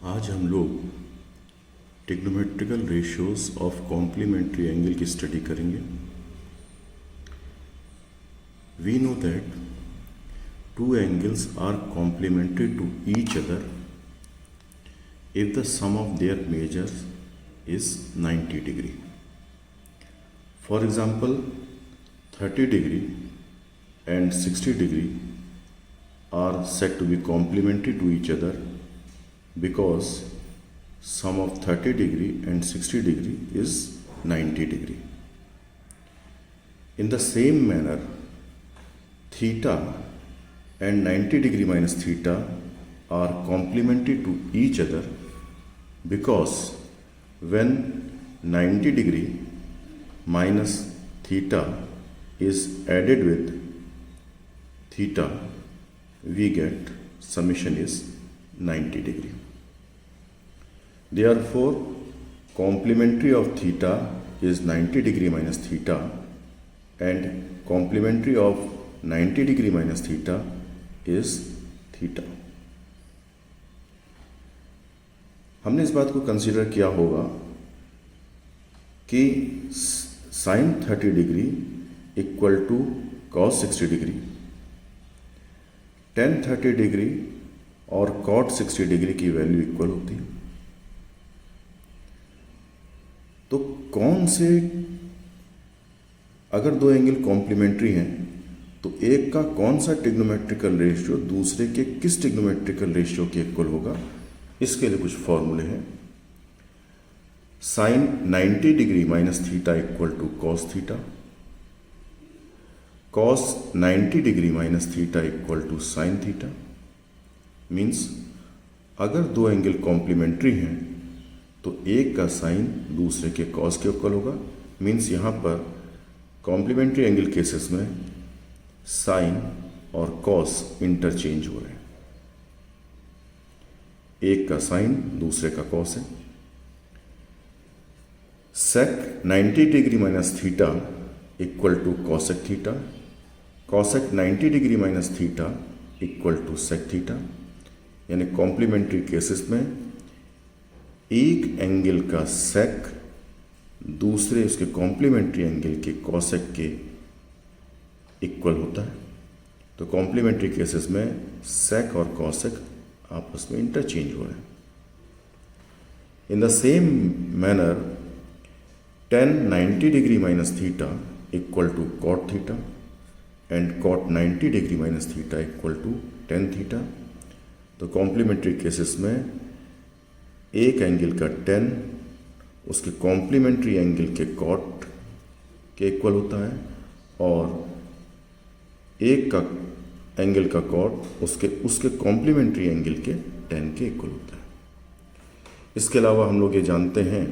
आज हम लोग trigonometrical ratios of complementary angle की स्टडी करेंगे। We know that two angles are complementary to each other if the sum of their measures is 90 degree. For example, 30 degree and 60 degree are said to be complementary to each other because sum of 30 degree and 60 degree is 90 degree. In the same manner, theta and 90 degree minus theta are complementary to each other because when 90 degree minus theta is added with theta, we get summation is 90 degree. Therefore, complementary of theta is 90 degree minus theta and complementary of 90 degree minus theta is theta. हमने इस बात को consider किया होगा कि sine 30 degree equal to cos 60 degree, tan 30 degree और cot 60 degree की value equal होती है। तो कौन से, अगर दो एंगल कॉम्प्लीमेंट्री हैं तो एक का कौन सा ट्रिग्नोमेट्रिकल रेशियो दूसरे के किस ट्रिग्नोमेट्रिकल रेशियो के इक्वल होगा, इसके लिए कुछ फॉर्मूले हैं। Sine 90 degree minus theta equal to cos theta, cos 90 degree minus theta equal to sine theta. Means अगर दो एंगल कॉम्प्लीमेंट्री हैं तो एक का साइन दूसरे के कॉस के इक्वल होगा। मीन्स यहाँ पर कॉम्प्लीमेंट्री एंगल केसेस में साइन और कॉस इंटरचेंज हो रहे हैं, एक का साइन दूसरे का कॉस है। Sec 90 degree minus theta equal to cosec theta, cosec 90 degree minus theta equal to sec theta. यानी कॉम्प्लीमेंट्री केसेस में एक एंगल का सेक दूसरे उसके कॉम्प्लीमेंट्री एंगल के कॉसेक के इक्वल होता है। तो कॉम्प्लीमेंट्री केसेस में सेक और कॉसेक आपस में इंटरचेंज हो रहे हैं। In the same manner tan 90 degree minus theta equal to cot theta and cot 90 degree minus theta equal to tan theta. तो कॉम्प्लीमेंट्री केसेस में एक एंगल का टेन उसके कॉम्प्लीमेंट्री एंगल के कॉट के इक्वल होता है और एक का एंगल का कॉट उसके कॉम्प्लीमेंट्री एंगल के टेन के इक्वल होता है। इसके अलावा हम लोग ये जानते हैं,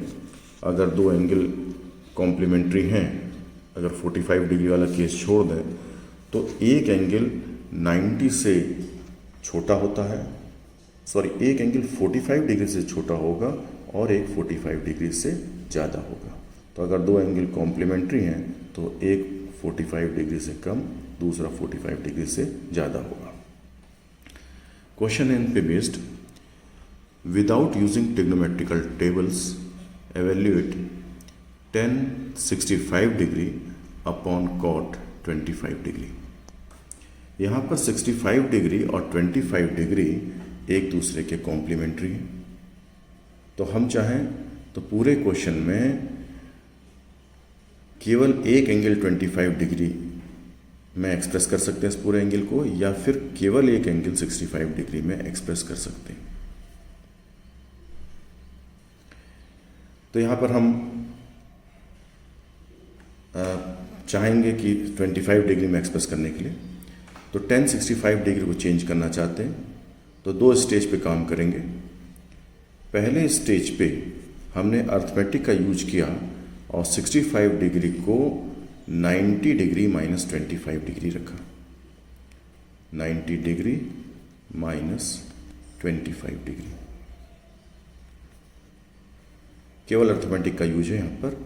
अगर दो एंगल कॉम्प्लीमेंट्री हैं, अगर 45 डिग्री वाला केस छोड़ दें तो एक एंगल 90 से छोटा होता है, एक एंगल 45 डिग्री से छोटा होगा और एक 45 डिग्री से ज़्यादा होगा। तो अगर दो एंगल कॉम्प्लीमेंट्री हैं तो एक 45 डिग्री से कम, दूसरा 45 डिग्री से ज़्यादा होगा। क्वेश्चन एन पे based, without using trigonometrical tables evaluate tan 65 degree upon cot 25 degree. यहाँ पर 65 डिग्री और 25 डिग्री एक दूसरे के कॉम्प्लीमेंट्री हैं। तो हम चाहें तो पूरे क्वेश्चन में केवल एक एंगल 25 डिग्री में एक्सप्रेस कर सकते हैं इस पूरे एंगल को, या फिर केवल एक एंगल 65 डिग्री में एक्सप्रेस कर सकते हैं। तो यहाँ पर हम चाहेंगे कि 25 डिग्री में एक्सप्रेस करने के लिए तो tan 65 डिग्री को चेंज करना चाहते हैं तो दो स्टेज पे काम करेंगे। पहले स्टेज पे हमने अर्थमेटिक का यूज किया और 65 डिग्री को 90 डिग्री माइनस 25 डिग्री रखा, 90 डिग्री माइनस 25 डिग्री, केवल अर्थमेटिक का यूज है यहाँ पर।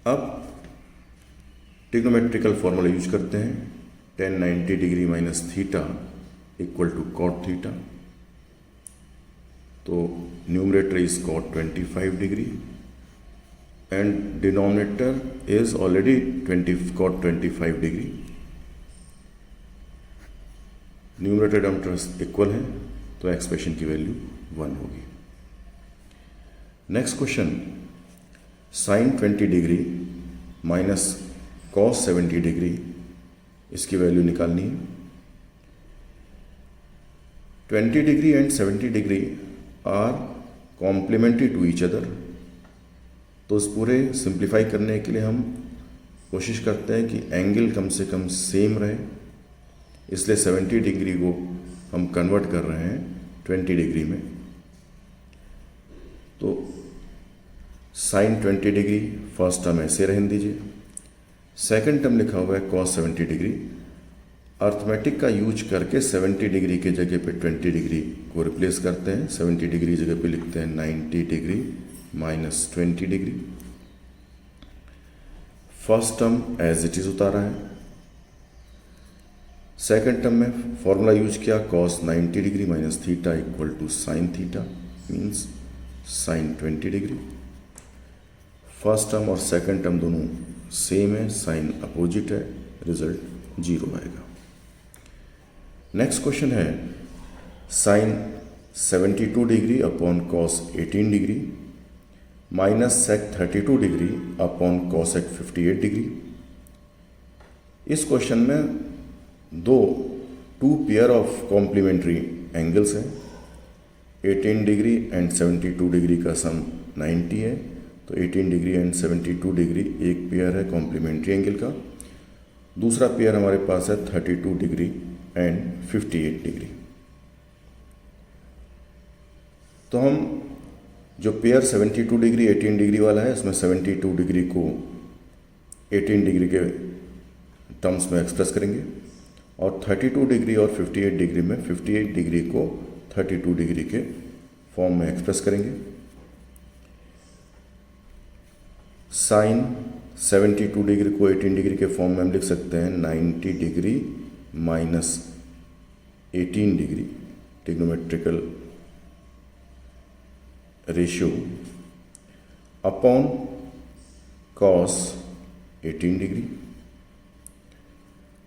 अब ट्रिग्नोमेट्रिकल फॉर्मूला यूज करते हैं, tan 90 degree minus theta equal to cot theta. तो numerator is cot 25 degree and denominator is already cot 25 degree. Numerator denominator equal है तो एक्सप्रेशन की वैल्यू 1 होगी। Next question, sine 20 degree minus cos 70 degree, इसकी value निकालनी है। 20 degree and 70 degree are complementary to each other. तो इस पूरे सिंप्लीफाई करने के लिए हम कोशिश करते हैं कि एंगल कम से कम सेम रहे, इसलिए 70 डिग्री को हम कन्वर्ट कर रहे हैं 20 डिग्री में। तो साइन 20 डिग्री फर्स्ट टर्म ऐसे रहने दीजिए, सेकंड टर्म लिखा हुआ है कॉस 70 डिग्री। अर्थमेटिक का यूज करके 70 डिग्री के जगह पे 20 डिग्री को रिप्लेस करते हैं। 70 डिग्री जगह पे लिखते हैं 90 degree minus 20 degree. First term as it is उतारा है। सेकंड टर्म में फॉर्मूला यूज किया, cos 90 degree minus theta equal to sine theta, means sine 20 degree. First term और सेकंड टर्म दोनों सेम है, साइन अपोजिट है, रिजल्ट 0 आएगा। Next question है, sine 72 degree upon cos 18 degree minus sec 32 degree upon cosec 58 degree. इस question में to pair of complementary angles हैं। 18 degree and 72 degree का सम 90 है, तो 18 डिग्री एंड 72 डिग्री एक पेयर है कॉम्प्लीमेंट्री एंगल का। दूसरा पेयर हमारे पास है 32 डिग्री एंड 58 डिग्री। तो हम जो पेयर 72 डिग्री 18 डिग्री वाला है, इसमें 72 डिग्री को 18 डिग्री के टर्म्स में एक्सप्रेस करेंगे और 32 डिग्री और 58 डिग्री में 58 डिग्री को 32 डिग्री के फॉर्म में एक्सप्रेस करेंगे। साइन 72 डिग्री को 18 डिग्री के फॉर्म में हम लिख सकते हैं 90 degree minus 18 degree trigonometrical ratio upon cos 18 degree.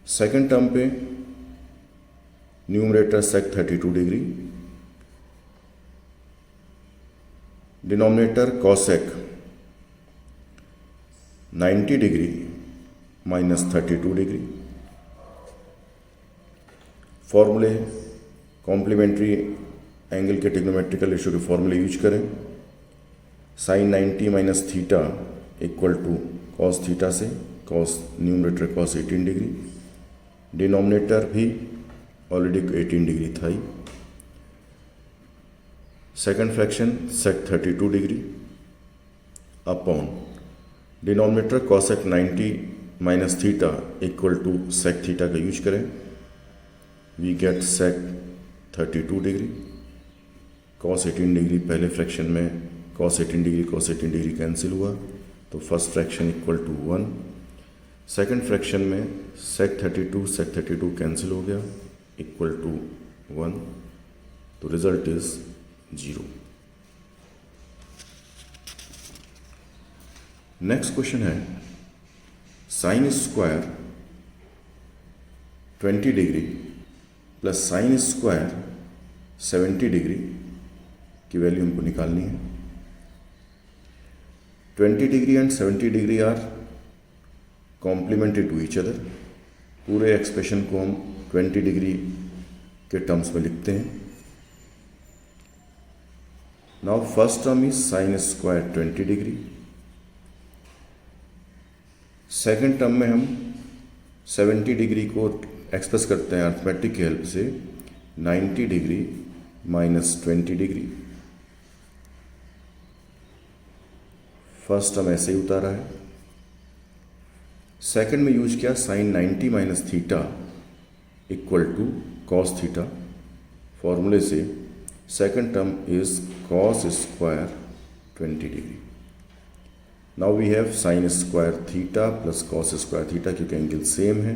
Second term पे numerator sec 32 degree, denominator cosec 90 degree minus 32 degree. फॉर्मूले कॉम्प्लीमेंट्री एंगल के ट्रिग्नोमेट्रिकल रेशियो के फॉर्मूले यूज करें। Sine 90 minus theta equal to cos theta से, cos numerator cos 18 degree, denominator भी already 18 degree था ही। Second fraction sec 32 degree upon denominator cosec 90 minus theta equal to sec theta का use करें, we get sec 32 degree. Cos 18 degree पहले fraction में cos 18 degree cancel हुआ, तो first fraction equal to 1। Second fraction में sec 32 cancel हो गया, equal to 1, तो रिजल्ट इज 0। नेक्स्ट क्वेश्चन है, sine square 20 degree plus sine square 70 degree की वैल्यू हमको निकालनी है। 20 degree and 70 degree are complementary to each other. पूरे एक्सप्रेशन को हम 20 डिग्री के टर्म्स में लिखते हैं। Now first term is sine square 20 degree. Second term में हम 70 डिग्री को एक्सप्रेस करते हैं अर्थमेटिक की हेल्प से 90 degree minus 20 degree. First term ऐसे ही उतारा है। सेकंड में यूज किया sine 90 minus theta equal to cos theta. फॉर्मूले से second term is cos square 20 degree. Now we have sine square theta plus cos square theta, क्योंकि एंगल सेम है।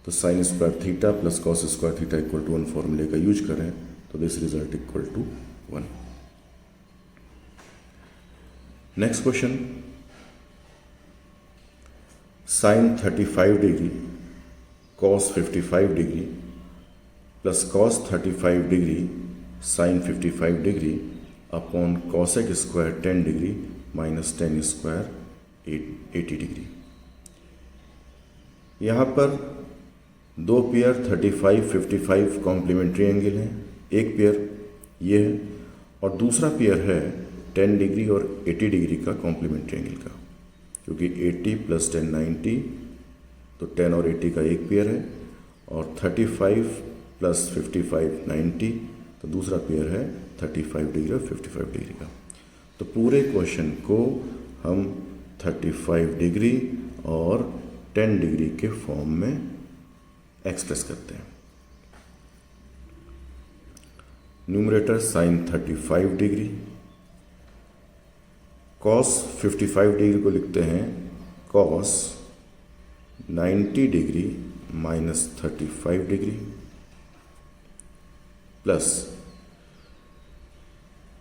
तो sine square theta plus cos square theta equal to 1 फॉर्मूले का use करें तो this result equal to 1। Next question, sine 35 degree cos 55 degree plus cos 35 degree sine 55 degree upon cosec square 10 degree minus 10 square 80 degree. यहाँ पर दो pair 35 55 complementary angle हैं, एक pair ये है और दूसरा पेयर है 10 डिग्री और 80 डिग्री का कॉम्प्लीमेंट्री एंगल का, क्योंकि 80 प्लस 10 90, तो 10 और 80 का एक पेयर है और 35 प्लस 55 90, तो दूसरा पेयर है 35 डिग्री और 55 डिग्री का। तो पूरे क्वेश्चन को हम 35 डिग्री और 10 डिग्री के फॉर्म में एक्सप्रेस करते हैं। Numerator sine 35 degree, cos 55 degree को लिखते हैं cos 90 degree minus 35 degree plus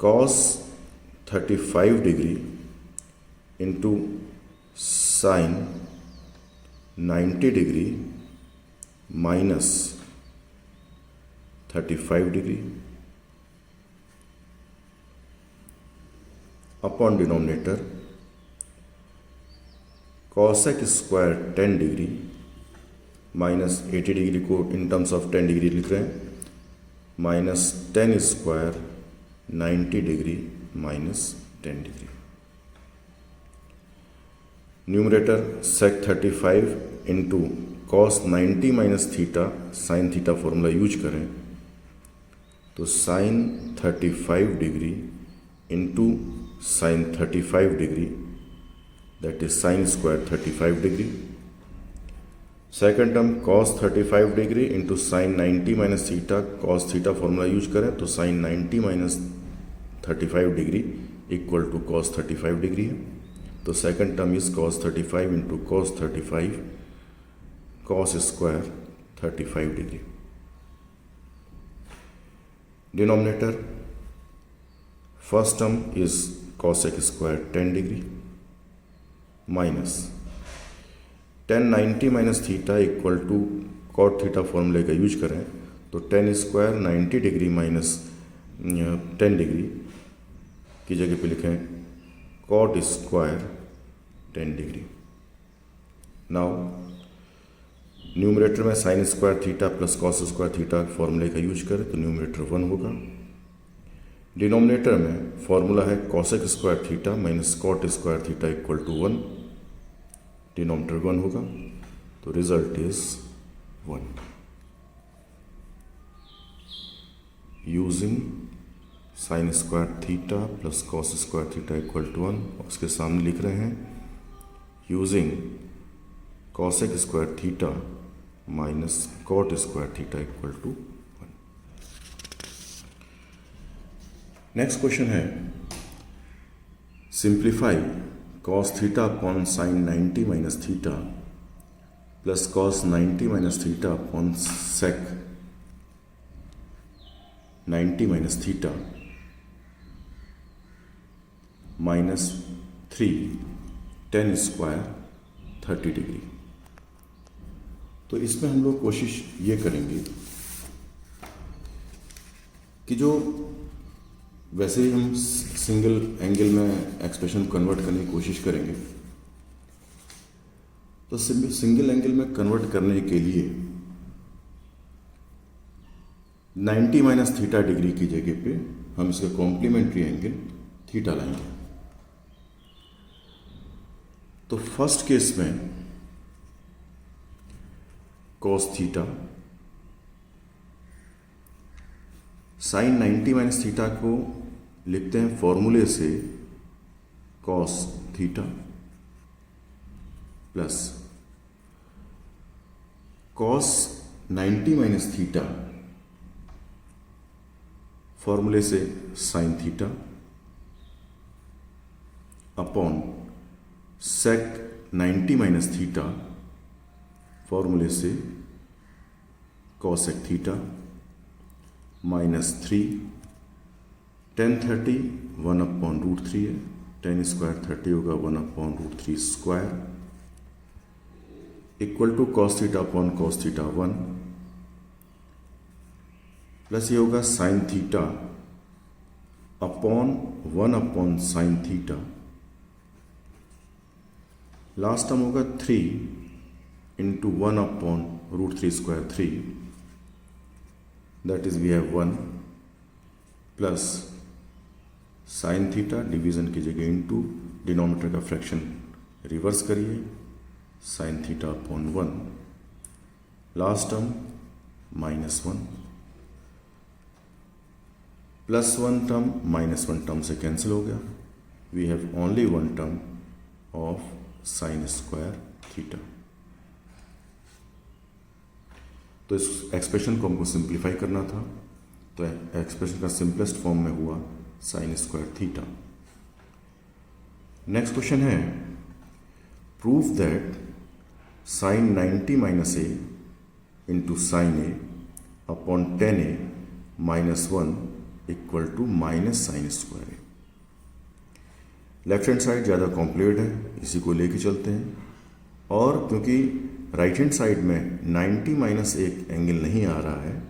cos 35 degree into sine 90 degree minus 35 degree upon denominator cosec square 10 degree minus 80 degree को इन टर्म्स ऑफ 10 डिग्री लिख रहे हैं, minus 10 square 90 degree minus 10 degree. Numerator sec 35 into cos 90 minus theta sine theta formula use करें तो sine 35 degree into sine 35 degree that is sine square 35 degree. Second term cos 35 degree into sine 90 minus theta cos theta formula use करें तो sine 90 minus 35 degree equal to cos 35 degree है। तो second term is cos 35 into cos 35 cos square 35 degree. Denominator first term is cosec square 10 degree minus 10 90 minus theta equal to cot theta फॉर्मूले का use करें तो 10 square 90 degree minus 10 degree की जगह पे लिखें cot square 10 degree. Now numerator में sine square theta plus cos square theta फॉर्मूले का यूज करें तो न्यूमरेटर 1 होगा। डिनोमिनेटर में फॉर्मूला है cosec square theta minus cot square theta equal to 1, denominator 1 होगा तो result is 1। Using sine square theta plus cos square theta equal to 1, उसके सामने लिख रहे हैं using cosec square theta minus cot square theta equal to 1। Next question है simplify cos theta upon sine 90 minus theta plus cos 90 minus theta upon sec 90 minus theta minus 3 10 square 30 degree. तो इसमें हम लोग कोशिश ये करेंगे कि जो वैसे ही हम सिंगल एंगल में एक्सप्रेशन कन्वर्ट करने की कोशिश करेंगे तो सिंगल एंगल में कन्वर्ट करने के लिए 90 माइनस थीटा डिग्री की जगह पे हम इसका कॉम्प्लीमेंट्री एंगल थीटा लाएंगे। तो फर्स्ट केस में cos theta sine 90 minus theta को लिखते हैं फॉर्मूले से cos theta plus cos 90 minus theta फॉर्मूले से sine theta upon sec 90 minus theta फॉर्मूले से कॉसेक थीटा -3 tan 30 1/√3 है, tan स्क्वायर 30 होगा 1/√3 square equal to cos theta upon cos theta 1 plus ये होगा sine theta upon 1/sin theta, last term होगा 3 into 1/√3 square 3, that is we have 1 plus sine theta division की जगह into denominator का fraction reverse करिए, sine theta upon 1, last term -1 plus 1 term -1 term से cancel हो गया, we have only 1 term of sine square theta. तो इस expression को हमको सिंप्लीफाई करना था, तो एक्सप्रेशन का सिंपलेस्ट फॉर्म में हुआ sine square theta. Next question है, prove that sine 90 - a into sine A upon tan a -1 equal to -sin square A. Left hand side ज़्यादा कॉम्प्लिकेटेड है, इसी को लेके चलते हैं, और क्योंकि राइट हैंड साइड में 90 - a एंगल नहीं आ रहा है,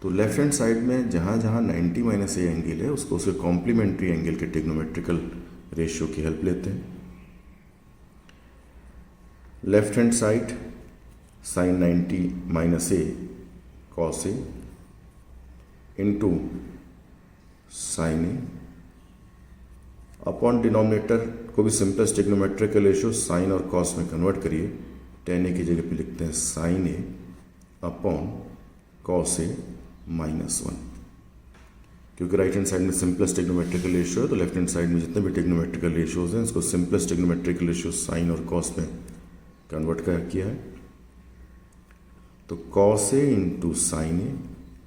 तो लेफ्ट हैंड साइड में जहाँ जहाँ 90 - a एंगल है उसको उसके कॉम्प्लीमेंट्री एंगल के ट्रिग्नोमेट्रिकल रेशियो की हेल्प लेते हैं। Left hand side sine 90 - a cos A into sine A upon denominator को भी सिंपलेस्ट ट्रिग्नोमेट्रिकल रेशियो साइन और कॉस में कन्वर्ट करिए, tan a की जगह पे लिखते हैं sine A upon cos A -1, क्योंकि राइट हैंड साइड में सिंपलेस्ट ट्रिग्नोमेट्रिकल रेशियो है, तो लेफ्ट हैंड साइड में जितने भी ट्रिग्नोमेट्रिकल रेशियोज हैं उसको सिंपलेस्ट ट्रिग्नोमेट्रिकल रेशियो साइन और कॉस में कन्वर्ट किया है। तो cos A into sine A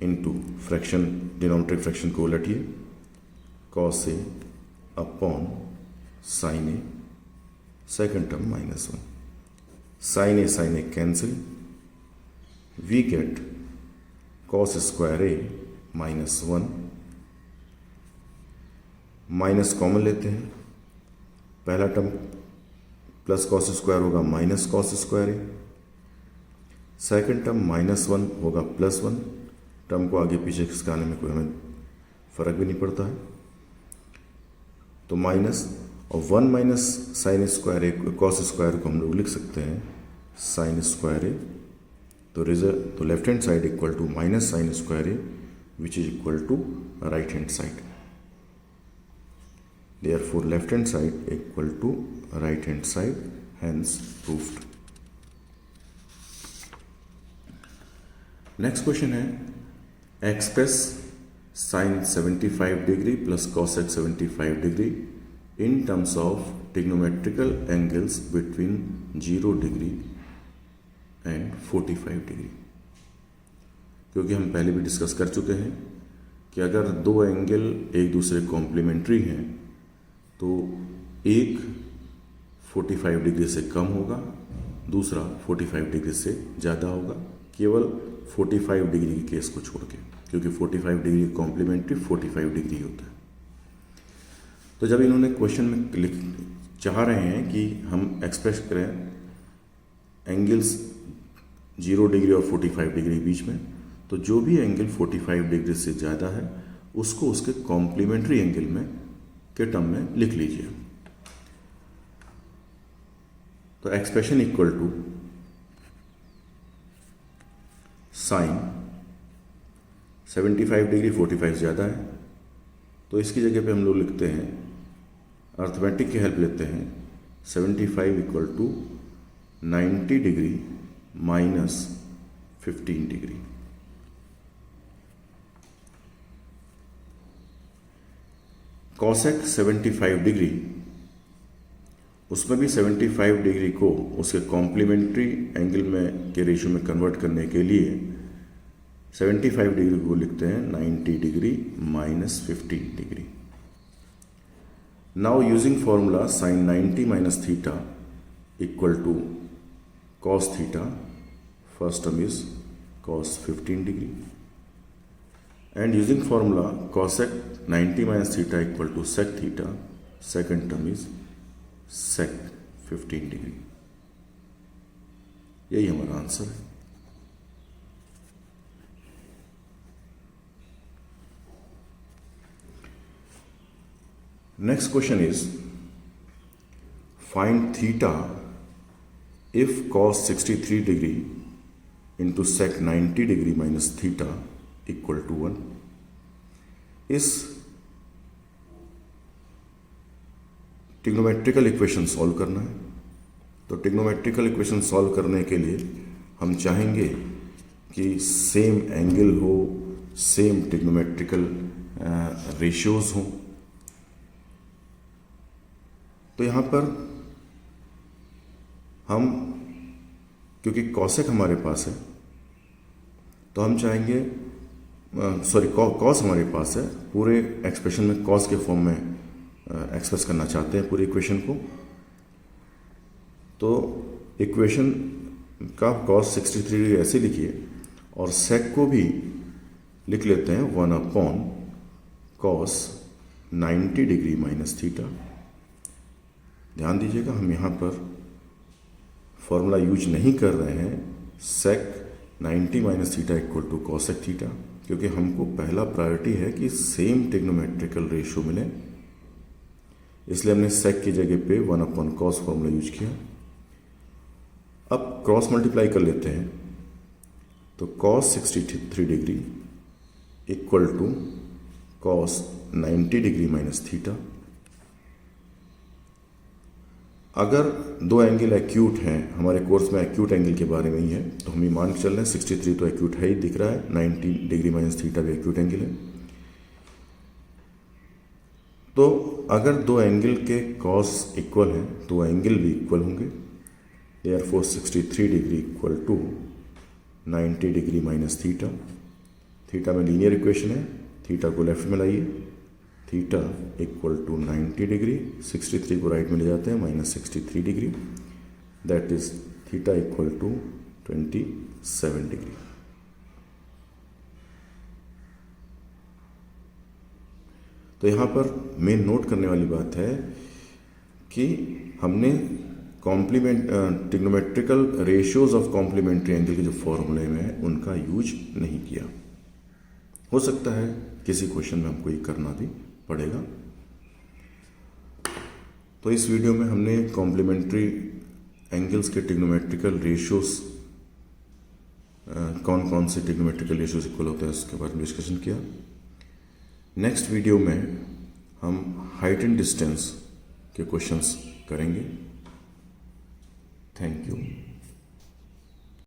into fraction, denominator fraction को उलटिए, cos A upon sine A, second term -1, sine A cancel, we get cos square A -1, minus common लेते हैं, पहला टर्म प्लस कॉस स्क्वायर होगा minus cos square A, second term -1 होगा +1, term को आगे पीछे खिसकाने में कोई हमें फर्क भी नहीं पड़ता है, तो माइनस और 1 - साइन स्क्वायर ए, कॉस स्क्वायर को हम लोग लिख सकते हैं साइन स्क्वायर ए, तो left hand side equal to -sin square A which is equal to right hand side, therefore left hand side equal to right hand side, hence proved. Next question है, express sine 75 degree plus cosec 75 degree in terms of trigonometrical angles between 0 degree and 45 degree. क्योंकि हम पहले भी discuss कर चुके हैं कि अगर दो एंगल एक दूसरे कॉम्प्लीमेंट्री हैं तो एक 45 डिग्री से कम होगा, दूसरा 45 डिग्री से ज़्यादा होगा, केवल 45 डिग्री के केस को छोड़ के, क्योंकि 45 डिग्री कॉम्प्लीमेंट्री 45 डिग्री होता है। तो जब इन्होंने क्वेश्चन में चाह रहे हैं कि हम एक्सप्रेस करें एंगल्स 0 डिग्री और 45 डिग्री बीच में, तो जो भी एंगल 45 डिग्री से ज़्यादा है उसको उसके कॉम्प्लीमेंट्री एंगल में के टर्म में लिख लीजिए। तो expression equal to sine 75 degree 45 ज़्यादा है, तो इसकी जगह पे हम लोग लिखते हैं, अर्थमेटिक की हेल्प लेते हैं, 75 equal to 90 degree minus 15 degree. Cosec 75 degree, उसमें भी 75 डिग्री को उसके कॉम्प्लीमेंट्री एंगल में के रेशियो में कन्वर्ट करने के लिए 75 डिग्री को लिखते हैं 90 degree minus 15 degree. Now using formula sine 90 minus theta equal to cos theta, first term is cos 15 degree. And using formula cosec 90 minus theta equal to sec theta, second term is sec 15 degree. यही हमारा answer है. Next question is, find theta if cos 63 degree into sec 90 degree minus theta equal to 1. इस trigonometrical equation solve करना है. तो trigonometrical equation solve करने के लिए हम चाहेंगे कि सेम एंगल हो, सेम ट्रिग्नोमेट्रिकल रेशियोज हों. तो यहाँ पर हम, क्योंकि कॉसेक हमारे पास है, तो हम चाहेंगे, कॉस हमारे पास है, पूरे एक्सप्रेशन में कॉस के फॉर्म में एक्सप्रेस करना चाहते हैं पूरी इक्वेशन को. तो इक्वेशन का कॉस 63 डिग्री ऐसे लिखिए और सेक को भी लिख लेते हैं 1 कॉस 90 डिग्री माइनस थीटा. ध्यान दीजिएगा, हम यहाँ पर फॉर्मूला यूज नहीं कर रहे हैं sec 90 minus theta equal to cosec theta, क्योंकि हमको पहला प्रायोरिटी है कि सेम ट्रिग्नोमेट्रिकल रेशियो मिले. इसलिए हमने सेक की जगह पे 1 कॉस फॉर्मूला यूज किया. अब क्रॉस मल्टीप्लाई कर लेते हैं. तो cos 63 degree equal to cos 90 degree minus theta. अगर दो एंगल एक्यूट हैं, हमारे कोर्स में एक्यूट एंगल के बारे में ही है, तो हम ये मान के चल रहे हैं 63 तो एक्यूट है ही, दिख रहा है. 90 डिग्री माइनस थीटा भी एक्यूट एंगल है. तो अगर दो एंगल के कॉस इक्वल हैं तो एंगल भी इक्वल होंगे. Therefore 63 degree equal to 90 degree minus theta. Theta में लीनियर इक्वेशन है, थीटा को लेफ्ट में लाइए. थीटा इक्वल टू 90 डिग्री, 63 को राइट में ले जाते हैं, minus 63 degree. That is theta equal to 27 degree. तो यहाँ पर मेन नोट करने वाली बात है कि हमने complement trigonometrical ratios of complementary angle के जो फॉर्मूले में है उनका यूज नहीं किया. हो सकता है किसी क्वेश्चन में हमको ये करना भी पड़ेगा. तो इस वीडियो में हमने कॉम्प्लीमेंट्री एंगल्स के ट्रिग्नोमेट्रिकल रेशियोज, कौन कौन से ट्रिग्नोमेट्रिकल रेशियोज इक्वल होते हैं उसके बारे में डिस्कशन किया. नेक्स्ट वीडियो में हम हाइट एंड डिस्टेंस के क्वेश्चंस करेंगे. Thank you.